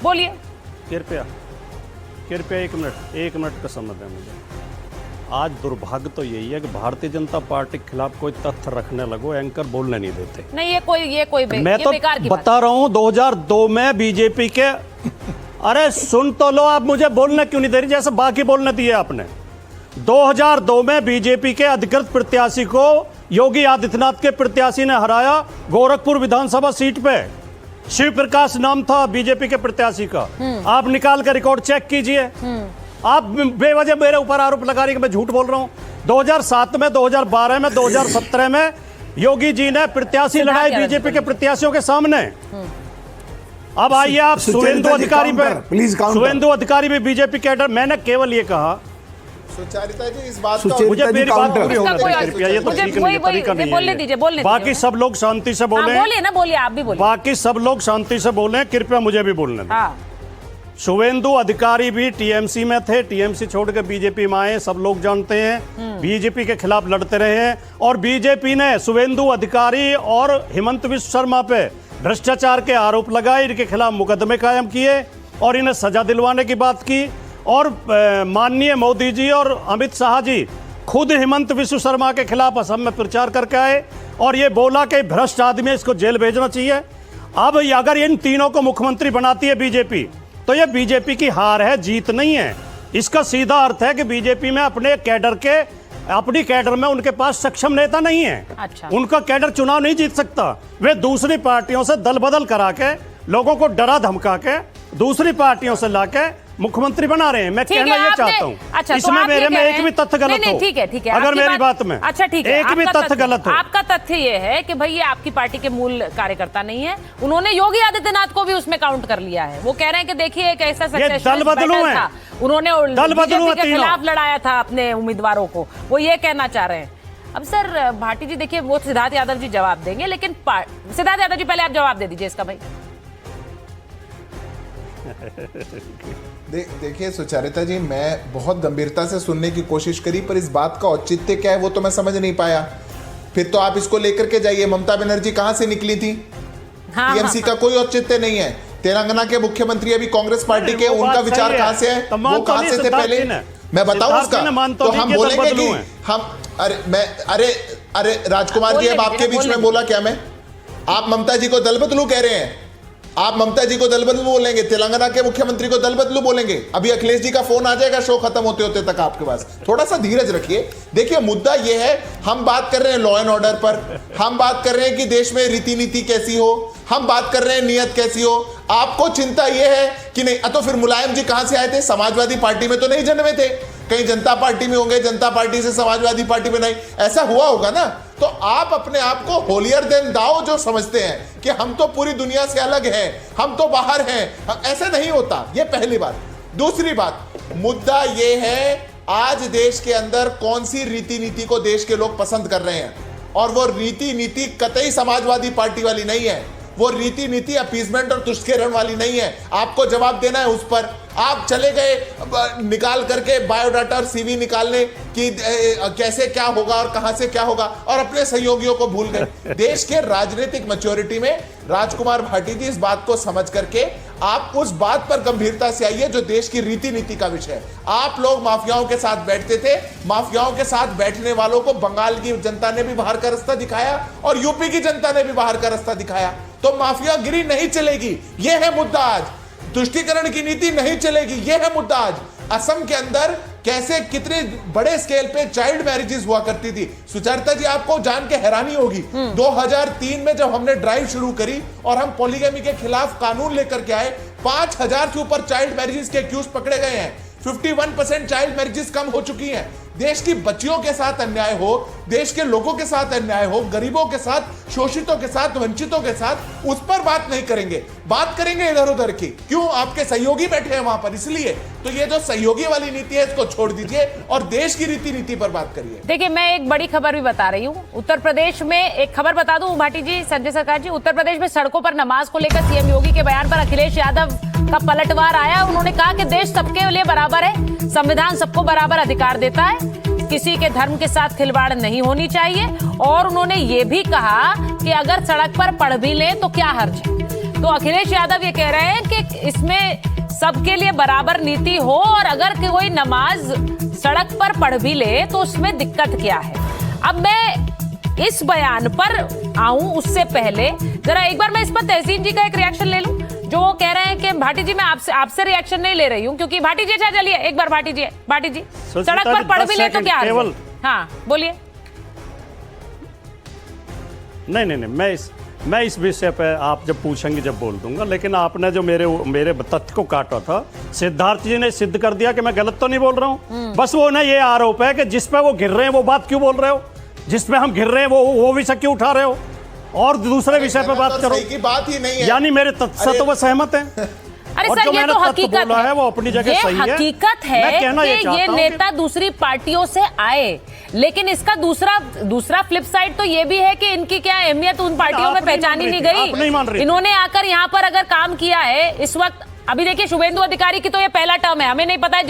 बोलिए। कृपया एक मिनट का समय दें मुझे। आज दुर्भाग्य तो यही है कि भारतीय जनता पार्टी के खिलाफ कोई तथ्य रखने लगो, एंकर बोलने नहीं देते। नहीं, मैं तो बता रहा हूं 2002 में बीजेपी के अरे सुन तो लो, आप मुझे बोलने क्यों नहीं दे रही जैसे बाकी बोलने दिए आपने। 2002 में बीजेपी के अधिकृत प्रत्याशी को योगी आदित्यनाथ के प्रत्याशी ने हराया गोरखपुर विधानसभा सीट पे। शिव प्रकाश नाम था बीजेपी के प्रत्याशी का। आप निकाल कर रिकॉर्ड चेक कीजिए। आप बेवजह मेरे ऊपर आरोप लगा रही कि मैं झूठ बोल रहा हूं। 2007 में, 2012 में, 2017 में योगी जी ने प्रत्याशी लड़ाई बीजेपी के प्रत्याशियों के सामने। अब आइए आप सुवेंदु अधिकारी पे, प्लीज सुवेंदु अधिकारी भी बीजेपी कैडर। मैंने केवल ये कहा सुचरिता जी, इस बात का मुझे मेरी बात पूरी होना चाहिए कृपया। ये तो ठीक नहीं है, तरीका नहीं है। बाकी सब लोग शांति से बोले। बोलिए ना, बोलिए, आप भी बोलिए। बाकी सब लोग शांति से बोले, कृपया मुझे भी बोलने दें। शुभेंदु अधिकारी भी टीएमसी में थे, टीएमसी छोड़ के बीजेपी में आए, सब लोग जानते हैं। बीजेपी के खिलाफ लड़ते रहे हैं और बीजेपी ने शुभेंदु अधिकारी और हिमंत विश्व शर्मा पे भ्रष्टाचार के आरोप लगाए, इनके खिलाफ मुकदमे कायम किए और इन्हें सजा दिलवाने की बात की। और माननीय मोदी जी और अमित शाह जी खुद हिमंत विश्व शर्मा के खिलाफ असम में प्रचार करके आए और ये बोला कि भ्रष्ट आदमी है, इसको जेल भेजना चाहिए। अब अगर इन तीनों को मुख्यमंत्री बनाती है बीजेपी, तो ये बीजेपी की हार है, जीत नहीं है। इसका सीधा अर्थ है कि बीजेपी में अपने कैडर में उनके पास सक्षम नेता नहीं है। अच्छा। उनका कैडर चुनाव नहीं जीत सकता। वे दूसरी पार्टियों से दल बदल करा के, लोगों को डरा धमका के, दूसरी पार्टियों से लाके मुख्यमंत्री बना रहे हैं। मैं कहना ये चाहता हूँ, अच्छा, इसमें मेरे में एक भी तथ्य गलत हो। ठीक है, अगर मेरी बात में अच्छा ठीक है, एक भी तथ्य गलत हो। आपका तथ्य ये है कि भाई ये आपकी पार्टी के मूल कार्यकर्ता नहीं है। उन्होंने योगी आदित्यनाथ को भी उसमें काउंट कर लिया है। वो कह रहे हैं कि देखिए एक ऐसा दल बदलू है, उन्होंने बीजेपी के खिलाफ लड़ाया था अपने उम्मीदवारों को, वो ये कहना चाह रहे हैं। अब सर भाटी जी देखिए, वो सिद्धार्थ यादव जी जवाब देंगे, लेकिन सिद्धार्थ यादव जी पहले आप जवाब दे दीजिए इसका भाई। देखिए सुचरिता जी, मैं बहुत गंभीरता से सुनने की कोशिश करी, पर इस बात का औचित्य क्या है वो तो मैं समझ नहीं पाया। फिर तो आप इसको लेकर के जाइए, ममता बनर्जी कहां से निकली थी? टीएमसी का कोई औचित्य नहीं है। तेलंगाना के मुख्यमंत्री अभी कांग्रेस पार्टी के, उनका विचार कहां से है, वो कहां से थे पहले? मैं बताऊं उसका? तो हम बोलेंगे कि हम अरे राजकुमार जी, अब आपके बीच में बोला क्या मैं? आप ममता जी को दल बदलू कह रहे हैं। आप ममता जी को दल बदलू बोलेंगे, तेलंगाना के मुख्यमंत्री को दल बदलू बोलेंगे। अभी अखिलेश जी का फोन आ जाएगा शो खत्म होते होते तक आपके पास। थोड़ा सा धीरज रखिए। देखिए मुद्दा यह है, हम बात कर रहे हैं लॉ एंड ऑर्डर पर, हम बात कर रहे हैं कि देश में रीति नीति कैसी हो, हम बात कर रहे हैं नियत कैसी हो। आपको चिंता यह है कि नहीं, तो फिर मुलायम जी कहां से आए थे? समाजवादी पार्टी में तो नहीं जन्मे थे, कहीं जनता पार्टी में होंगे, जनता पार्टी से समाजवादी पार्टी में नहीं, ऐसा हुआ होगा ना। तो आप अपने आप को होलियर देन दाओ जो समझते हैं कि हम तो पूरी दुनिया से अलग हैं, हम तो बाहर हैं, ऐसा नहीं होता। ये पहली बात। दूसरी बात, मुद्दा ये है आज देश के अंदर कौन सी रीति नीति को देश के लोग पसंद कर रहे हैं, और वो रीति नीति कतई समाजवादी पार्टी वाली नहीं है। वो रीति नीति अपीजमेंट और तुष्टीकरण वाली नहीं है। आपको जवाब देना है उस पर। आप चले गए निकाल करके बायोडाटा और सीवी निकालने कि कैसे क्या होगा और कहां से क्या होगा, और अपने सहयोगियों को भूल गए। देश के राजनीतिक मैच्योरिटी में राजकुमार भाटी जी, इस बात को समझ करके आप उस बात पर गंभीरता से आइए जो देश की रीति नीति का विषय है। आप लोग माफियाओं के साथ बैठते थे, माफियाओं के साथ बैठने वालों को बंगाल की जनता ने भी बाहर का रास्ता दिखाया और यूपी की जनता ने भी बाहर का रास्ता दिखाया। तो माफियागिरी नहीं चलेगी, यह है मुद्दा आज। तुष्टीकरण की नीति नहीं चलेगी, यह है मुद्दा आज। असम के अंदर कैसे कितने बड़े स्केल पे चाइल्ड मैरिजेस हुआ करती थी। सुचरिता जी, आपको जान के हैरानी होगी, 2003 में जब हमने ड्राइव शुरू करी और हम पॉलीगैमी के खिलाफ कानून लेकर के आए, 5000 से ऊपर चाइल्ड मैरिजेस के एक्यूज पकड़े गए हैं। 51% चाइल्ड मैरिजेस कम हो चुकी हैं। देश की बच्चियों के साथ अन्याय हो, देश के लोगों के साथ अन्याय हो, गरीबों के साथ, शोषितों के साथ, वंचितों के साथ, उस पर बात नहीं करेंगे। बात करेंगे इधर उधर की। क्यों? आपके सहयोगी बैठे हैं वहां पर, इसलिए। तो ये जो सहयोगी वाली नीति है इसको छोड़ दीजिए और देश की रीति नीति पर बात करिए। देखिए, मैं एक बड़ी खबर भी बता रही हूँ। उत्तर प्रदेश में एक खबर बता दूं भाटी जी, संजय सरकार जी, उत्तर प्रदेश में सड़कों पर नमाज को लेकर सीएम योगी के बयान पर अखिलेश यादव का पलटवार आया। उन्होंने कहा कि देश सबके लिए बराबर है, संविधान सबको बराबर अधिकार देता है, किसी के धर्म के साथ खिलवाड़ नहीं होनी चाहिए। और उन्होंने ये भी कहा कि अगर सड़क पर पढ़ भी ले तो क्या हर्ज है। तो अखिलेश यादव ये कह रहे हैं कि इसमें सबके लिए बराबर नीति हो और अगर कोई नमाज सड़क पर पढ़ भी ले तो उसमें दिक्कत क्या है। अब मैं इस बयान पर आऊं उससे पहले जरा एक बार मैं इस पर तहसीन जी का एक रिएक्शन ले लूं, जो वो कह रहे हैं कि भाटी जी मैं आपसे रिएक्शन नहीं ले रही हूं क्योंकि भाटी जी, अच्छा चलिए एक बार भाटी जी सड़क पर पढ़ भी ले तो क्या केवल, हाँ बोलिए। नहीं, मैं इस विषय पे आप जब पूछेंगे जब बोल दूंगा, लेकिन आपने जो मेरे तथ्य को काटा था, सिद्धार्थ जी ने सिद्ध कर दिया कि मैं गलत तो नहीं बोल रहा हूँ। बस वो ना ये आरोप है कि जिस पे वो घिर रहे हैं वो बात क्यों बोल रहे हो, जिस पे हम घिर रहे हैं वो विषय क्यों उठा रहे हो और दूसरे विषय पे बात करो। की बात ही नहीं है। यानी मेरे तथ्य से तो वो सहमत है। अरे सर, ये तो हकीकत है, वो अपनी जगह सही है। हकीकत है कि ये नेता दूसरी पार्टियों से आए, लेकिन इसका दूसरा फ्लिप साइड तो ये भी है कि इनकी क्या अहमियत उन पार्टियों में पहचानी नहीं गई। इन्होंने आकर यहाँ पर अगर काम किया है इस वक्त, अभी देखिए शुभेंदु अधिकारी की तो ये पहला टर्म है, हमें नहीं पता है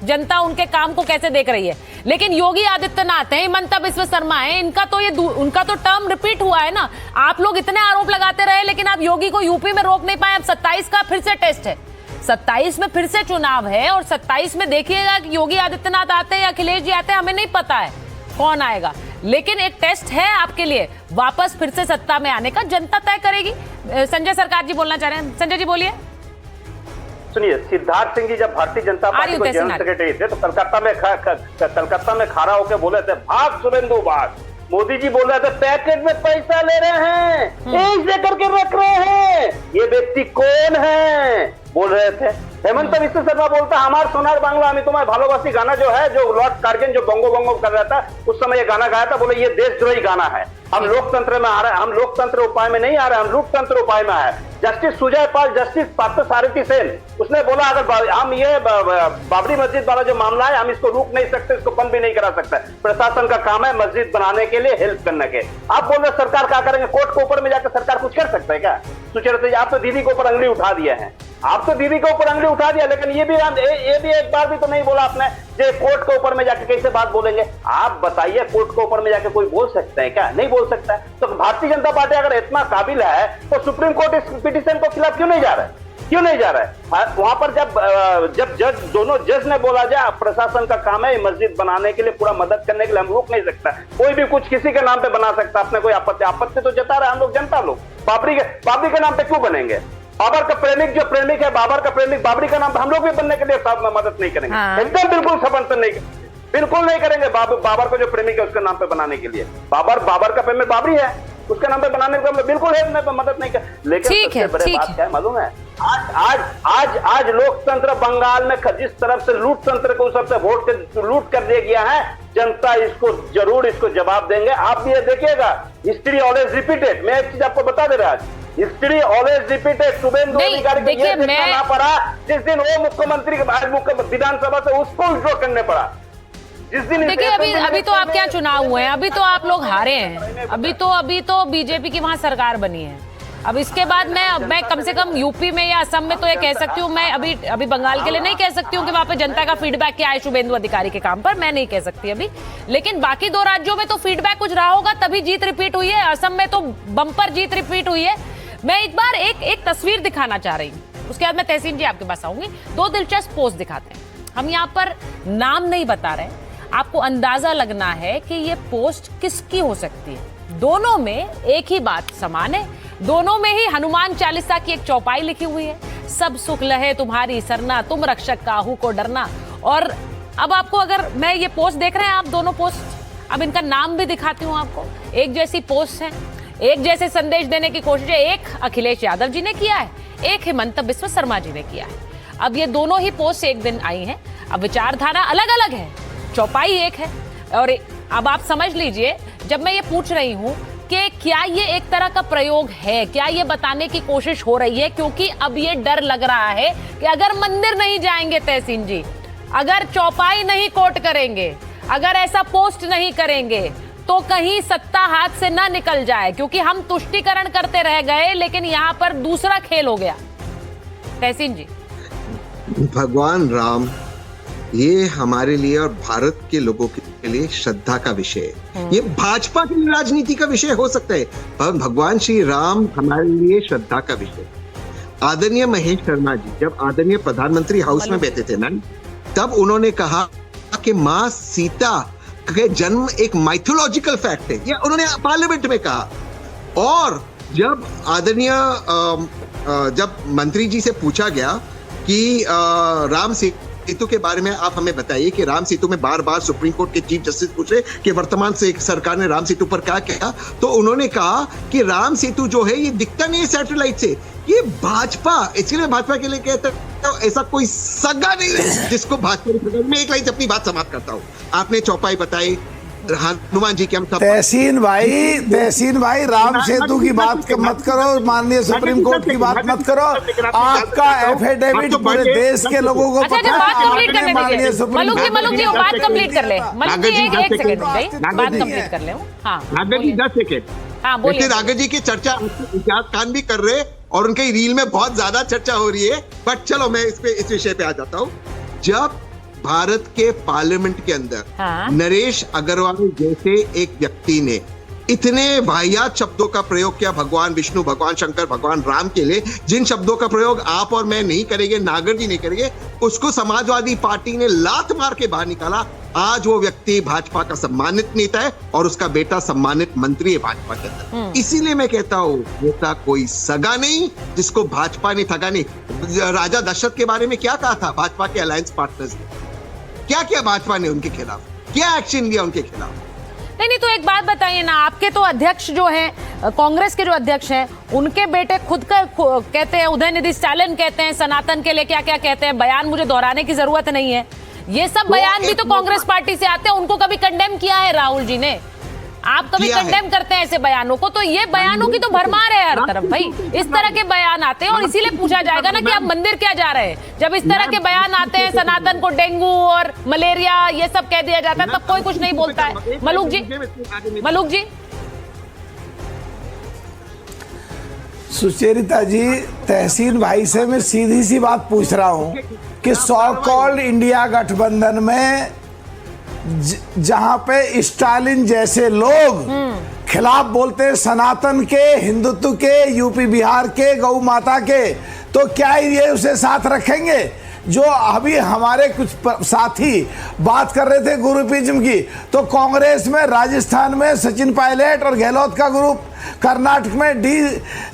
जनता उनके काम को कैसे देख रही है, लेकिन योगी आदित्यनाथ है, हिमंता बिस्वा शर्मा है, उनका तो टर्म रिपीट हुआ है ना। आप लोग इतने आरोप लगाते रहे लेकिन आप योगी को यूपी में रोक नहीं पाए। अब 27 का फिर से टेस्ट है, 27 में फिर से चुनाव है और 27 में देखिएगा कि योगी आदित्यनाथ आते हैं या अखिलेश जी आते हैं, हमें नहीं पता है कौन आएगा, लेकिन एक टेस्ट है आपके लिए वापस फिर से सत्ता में आने का, जनता तय करेगी। संजय सरकार जी बोलना चाह रहे हैं, संजय जी बोलिए। सुनिए, सिद्धार्थ सिंह जी जब भारतीय जनता पार्टी के जनरल सेक्रेटरी थे तो कलकत्ता में खड़ा होकर बोले थे, भाग शुभेंदु भाग। मोदी जी बोल रहे थे पैकेट में पैसा ले रहे हैं, एक लेकर के रख रहे हैं, ये व्यक्ति कौन है बोल रहे थे। हेमंत बिस्वा शर्मा बोलता हमार सोनार बांग्ला हमें तुम्हारे भालोबासी गाना जो है, जो लॉर्ड कार्गिन जो बंगो बंगो कर रहा था उस समय ये गाना गाया था, बोले ये देशद्रोही गाना है, हम लोकतंत्र में आ रहे हैं, हम लोकतंत्र उपाय में नहीं आ रहे, हम लूटतंत्र उपाय में आए। जस्टिस सुजय पाल, जस्टिस पार्थसारथी सेन, उसने बोला अगर हम ये बाबरी मस्जिद वाला जो मामला है हम इसको रोक नहीं सकते, इसको बंद भी नहीं करा सकते, प्रशासन का काम है मस्जिद बनाने के लिए हेल्प करने के। आप बोल रहे सरकार क्या करेंगे, कोर्ट के ऊपर में जाकर सरकार कुछ कर सकता है क्या? सुचेता जी, आप तो दीदी के ऊपर अंगली उठा दिया है, आप तो दीदी के ऊपर अंगली उठा दिया, लेकिन ये भी एक बार भी तो नहीं बोला आपने जे कोर्ट के ऊपर में जाके कैसे बात बोलेंगे। आप बताइए, कोर्ट के ऊपर में जाके कोई बोल सकता है क्या? नहीं बोल सकता है। तो भारतीय जनता पार्टी अगर इतना काबिल है तो सुप्रीम कोर्ट इस पिटीशन को खिलाफ क्यों नहीं जा रहा है? क्यों नहीं जा रहा है? वहां पर जब जज दोनों जज ने बोला जाए प्रशासन का काम है मस्जिद बनाने के लिए, पूरा मदद करने के लिए, हम रोक नहीं सकता, कोई भी कुछ किसी के नाम पे बना सकता, अपने कोई आपत्ति तो जता रहा है, हम लोग जनता लोग बाबरी के नाम पे क्यों बनेंगे? बाबर का प्रेमिक जो प्रेमिक है, बाबर का प्रेमिक, बाबरी का नाम हम लोग भी बनने के लिए मदद नहीं करेंगे। एकदम बिल्कुल समर्थन नहीं, बिल्कुल नहीं करेंगे। बाबर को जो प्रेमिक है उसके नाम पे बनाने के लिए, बाबर का प्रेमिक बाबरी है, उसके नाम पे बनाने को बिल्कुल है, मदद नहीं कर। लेकिन सबसे बड़ी बात क्या है मालूम है? आज लोकतंत्र बंगाल में जिस तरफ से लूट तंत्र को सबसे वोट लूट कर दिया गया है, जनता इसको जरूर जवाब देंगे। आप भी ये देखिएगा, हिस्ट्री ऑलवेज रिपीटेड। मैं एक चीज आपको बता दे रहा हूं, हिस्ट्री ऑलवेज रिपीटेड। शुभेंदु अधिकारी को यह देखना ना पड़ा जिस दिन वो मुख्यमंत्री विधानसभा से उसको विड्रॉ करने पड़ा। देखिए अभी तो आपके यहाँ चुनाव हुए हैं, अभी तो आप लोग हारे हैं, अभी तो बीजेपी की वहां सरकार बनी है। अब इसके बाद मैं कम से कम यूपी में या असम में तो ये कह सकती हूँ, मैं अभी बंगाल के लिए नहीं कह सकती हूँ कि वहां पे जनता का फीडबैक क्या है शुभेंदु अधिकारी के काम पर, मैं नहीं कह सकती अभी। लेकिन बाकी 2 राज्यों में तो फीडबैक कुछ रहा होगा, तभी जीत रिपीट हुई है। असम में तो बम्पर जीत रिपीट हुई है। मैं एक बार एक तस्वीर दिखाना चाह रही हूँ, उसके बाद मैं तहसीन जी आपके पास आऊंगी। 2 दिलचस्प पोस्ट दिखाते हैं, हम यहाँ पर नाम नहीं बता रहे, आपको अंदाजा लगना है कि ये पोस्ट किसकी हो सकती है। दोनों में एक ही बात समान है, दोनों में ही हनुमान चालीसा की एक चौपाई लिखी हुई है, सब सुख लहे तुम्हारी सरना, तुम रक्षक काहू को डरना। और अब आपको अगर मैं ये पोस्ट देख रहे हैं आप, दोनों पोस्ट, अब इनका नाम भी दिखाती हूँ आपको। एक जैसी पोस्ट है, एक जैसे संदेश देने की कोशिश है, एक अखिलेश यादव जी ने किया है, एक हिमंता बिस्वा शर्मा जी ने किया है। अब ये दोनों ही पोस्ट एक दिन आई हैं, अब विचारधारा अलग अलग है, चौपाई एक है। और अब आप समझ लीजिए, जब मैं ये पूछ रही हूं कि क्या ये एक तरह का प्रयोग है, क्या ये बताने की कोशिश हो रही है, क्योंकि अब ये डर लग रहा है कि अगर मंदिर नहीं जाएंगे तहसीन जी, अगर चौपाई नहीं कोट करेंगे, अगर ऐसा पोस्ट नहीं करेंगे, तो कहीं सत्ता हाथ से ना निकल जाए, क्योंकि हम तुष्टीकरण करते रह गए लेकिन यहां पर दूसरा खेल हो गया। तहसीन जी, भगवान राम ये हमारे लिए और भारत के लोगों के लिए श्रद्धा का विषय है। ये भाजपा की राजनीति का विषय हो सकता है, पर भगवान श्री राम हमारे लिए श्रद्धा का विषय। आदरणीय महेश शर्मा जी जब आदरणीय प्रधानमंत्री हाउस में बैठे थे ना, तब उन्होंने कहा कि मां सीता के जन्म एक माइथोलॉजिकल फैक्ट है, या उन्होंने पार्लियामेंट में कहा। और जब आदरणीय जब मंत्री जी से पूछा गया कि राम सेतु के बारे में आप हमें बताइए कि राम सेतु में बार बार सुप्रीम कोर्ट के चीफ जस्टिस पूछ रहे कि वर्तमान से सरकार ने राम सेतु पर क्या किया, तो उन्होंने कहा कि राम सेतु जो है ये दिखता नहीं है सैटेलाइट से, ये भाजपा, इसलिए भाजपा के लिए कहते हैं तो ऐसा कोई सगा नहीं है जिसको भाजपा। मैं एक लाइन अपनी बात समाप्त करता हूँ। आपने चौपाई बताई, हनुमान जी के हम सब तहसीन भाई राम सेतु की बात मत करो, माननीय सुप्रीम कोर्ट की बात मत करो। आपका एफिडेविट पूरे देश के लोगों को पता है। बात कंप्लीट करने दीजिए मलूक जी, बात कंप्लीट कर ले। मलूक जी एक सेकंड भाई, बात कंप्लीट कर ले। हाँ नागर जी 10 सेकंड। हाँ बोलिए। नागर जी की चर्चा इजाज खान भी कर रहे और उनके रील में बहुत ज्यादा चर्चा हो रही है, बट चलो मैं इस विषय पे आ जाता हूँ। जब भारत के पार्लियामेंट के अंदर नरेश अग्रवाल जैसे एक व्यक्ति ने इतने वाहियात शब्दों का प्रयोग किया भगवान विष्णु, भगवान शंकर, भगवान राम के लिए, जिन शब्दों का प्रयोग आप और मैं नहीं करेंगे, नागर जी नहीं करेंगे, उसको समाजवादी पार्टी ने लात मार के बाहर निकाला। आज वो व्यक्ति भाजपा का सम्मानित नेता है और उसका बेटा सम्मानित मंत्री है भाजपा के अंदर। इसीलिए मैं कहता हूँ बेटा कोई सगा नहीं जिसको भाजपा ने ठगा नहीं। राजा दशरथ के बारे में क्या कहा था भाजपा के अलायंस पार्टनर्स ने? क्या किया भाजपा ने उनके खिलाफ? क्या एक्शन लिया उनके खिलाफ? नहीं, तो एक बात बताइए ना, आपके तो अध्यक्ष जो हैं, कांग्रेस के जो अध्यक्ष हैं, उनके बेटे खुद का कहते हैं, उदयनिधि स्टालिन कहते हैं सनातन के लिए क्या क्या कहते हैं। बयान मुझे दोहराने की जरूरत नहीं है, ये सब बयान भी तो कांग्रेस पार्टी से आते हैं। उनको कभी कंडेम किया है राहुल जी ने? आप कभी कंडेम करते हैं ऐसे बयानों को? तो ये बयानों की तो भरमार है हर तरफ भाई। इस तरह के बयान आते हैं और इसीलिए पूछा जाएगा ना कि आप मंदिर क्या जा रहे हैं। जब इस तरह के बयान आते हैं, सनातन को डेंगू और मलेरिया ये सब कह दिया जाता है, तब कोई कुछ नहीं बोलता है। मलूक जी सुचेरिता जी, तहसीन भाई से मैं सीधी सी बात पूछ रहा हूं कि सो कॉल्ड इंडिया गठबंधन में जहां पे स्टालिन जैसे लोग खिलाफ बोलते हैं सनातन के, हिंदुत्व के, यूपी बिहार के, गौ माता के, तो क्या ये उसे साथ रखेंगे? जो अभी हमारे कुछ साथी बात कर रहे थे ग्रुपिज्म की, तो कांग्रेस में राजस्थान में सचिन पायलट और गहलोत का ग्रुप, कर्नाटक में डी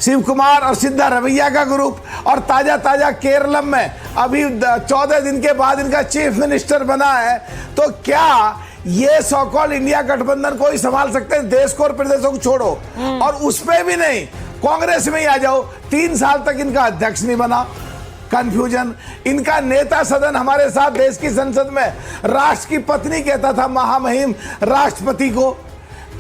शिव कुमार और सिद्धा रमैया का ग्रुप, और ताजा केरलम में अभी 14 दिन के बाद इनका चीफ मिनिस्टर बना है। तो क्या ये सो कॉल्ड इंडिया गठबंधन को ही संभाल सकते हैं? देश को और प्रदेशों को छोड़ो, और उस पे भी नहीं, कांग्रेस में ही आ जाओ। 3 साल तक इनका अध्यक्ष नहीं बना, कंफ्यूजन। इनका नेता सदन हमारे साथ देश की संसद में राष्ट्र की पत्नी कहता था महामहिम राष्ट्रपति को।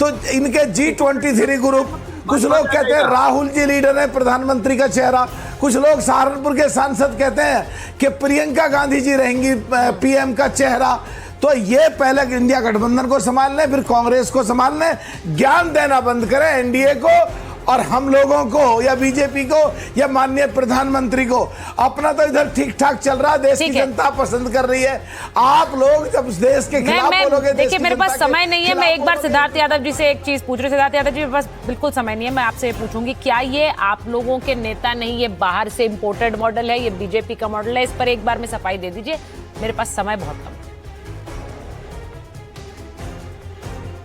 तो इनके G23 ग्रुप, कुछ लोग कहते हैं राहुल जी लीडर है, प्रधानमंत्री का चेहरा। कुछ लोग सहारनपुर के सांसद कहते हैं कि प्रियंका गांधी जी रहेंगी पीएम का चेहरा। तो ये पहले इंडिया गठबंधन को संभाल लें, फिर कांग्रेस को संभाल लें। ज्ञान देना बंद करें एनडीए को और हम लोगों को, या बीजेपी को, या माननीय प्रधानमंत्री को। अपना तो इधर ठीक ठाक चल रहा है, देश की जनता पसंद कर रही है। आप लोग जब देश के खिलाफ बोलोगे, देखिए मेरे पास समय नहीं है। मैं एक बार सिद्धार्थ यादव जी से एक चीज पूछ रही। सिद्धार्थ यादव जी, मेरे पास बिल्कुल समय नहीं है, मैं आपसे पूछूंगी, क्या ये आप लोगों के नेता नहीं, ये बाहर से इंपोर्टेड मॉडल है, ये बीजेपी का मॉडल है? इस पर एक बार में सफाई दे दीजिए, मेरे पास समय बहुत कम है।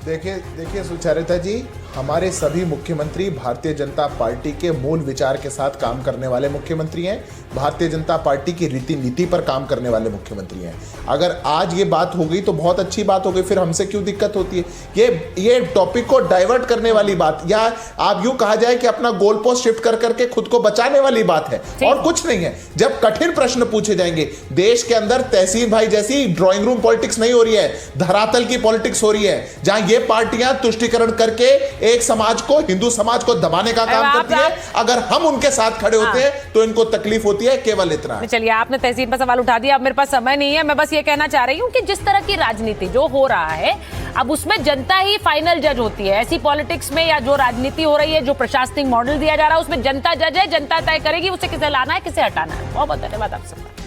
देखिए सुचरिता जी, हमारे सभी मुख्यमंत्री भारतीय जनता पार्टी के मूल विचार के साथ काम करने वाले मुख्यमंत्री हैं, भारतीय जनता पार्टी की रीति नीति पर काम करने वाले मुख्यमंत्री हैं। अगर आज ये बात हो गई तो बहुत अच्छी बात हो गई, फिर हमसे क्यों दिक्कत होती है? ये टॉपिक को डाइवर्ट करने वाली बात, या आप यूं कहा जाए कि अपना गोल पोस्ट शिफ्ट कर करके खुद को बचाने वाली बात है, और कुछ नहीं है। जब कठिन प्रश्न पूछे जाएंगे, देश के अंदर तहसीन भाई जैसी ड्राइंग रूम पॉलिटिक्स नहीं हो रही है, धरातल की पॉलिटिक्स हो रही है, जहां ये पार्टियां तुष्टीकरण करके एक समाज को, हिंदू समाज को दबाने का काम करती है। अगर हम उनके साथ खड़े होते हैं तो इनको तकलीफ होती है, केवल इतना है। चलिए, आपने तहसीन पर सवाल उठा दिया, अब मेरे पास समय नहीं है। मैं बस ये कहना चाह रही हूँ कि जिस तरह की राजनीति जो हो रहा है, अब उसमें जनता ही फाइनल जज होती है। ऐसी पॉलिटिक्स में या जो राजनीति हो रही है, जो प्रशासनिक मॉडल दिया जा रहा है, उसमें जनता जज है, जनता तय करेगी उसे किसे लाना है, किसे हटाना है। बहुत बहुत धन्यवाद आप सबका।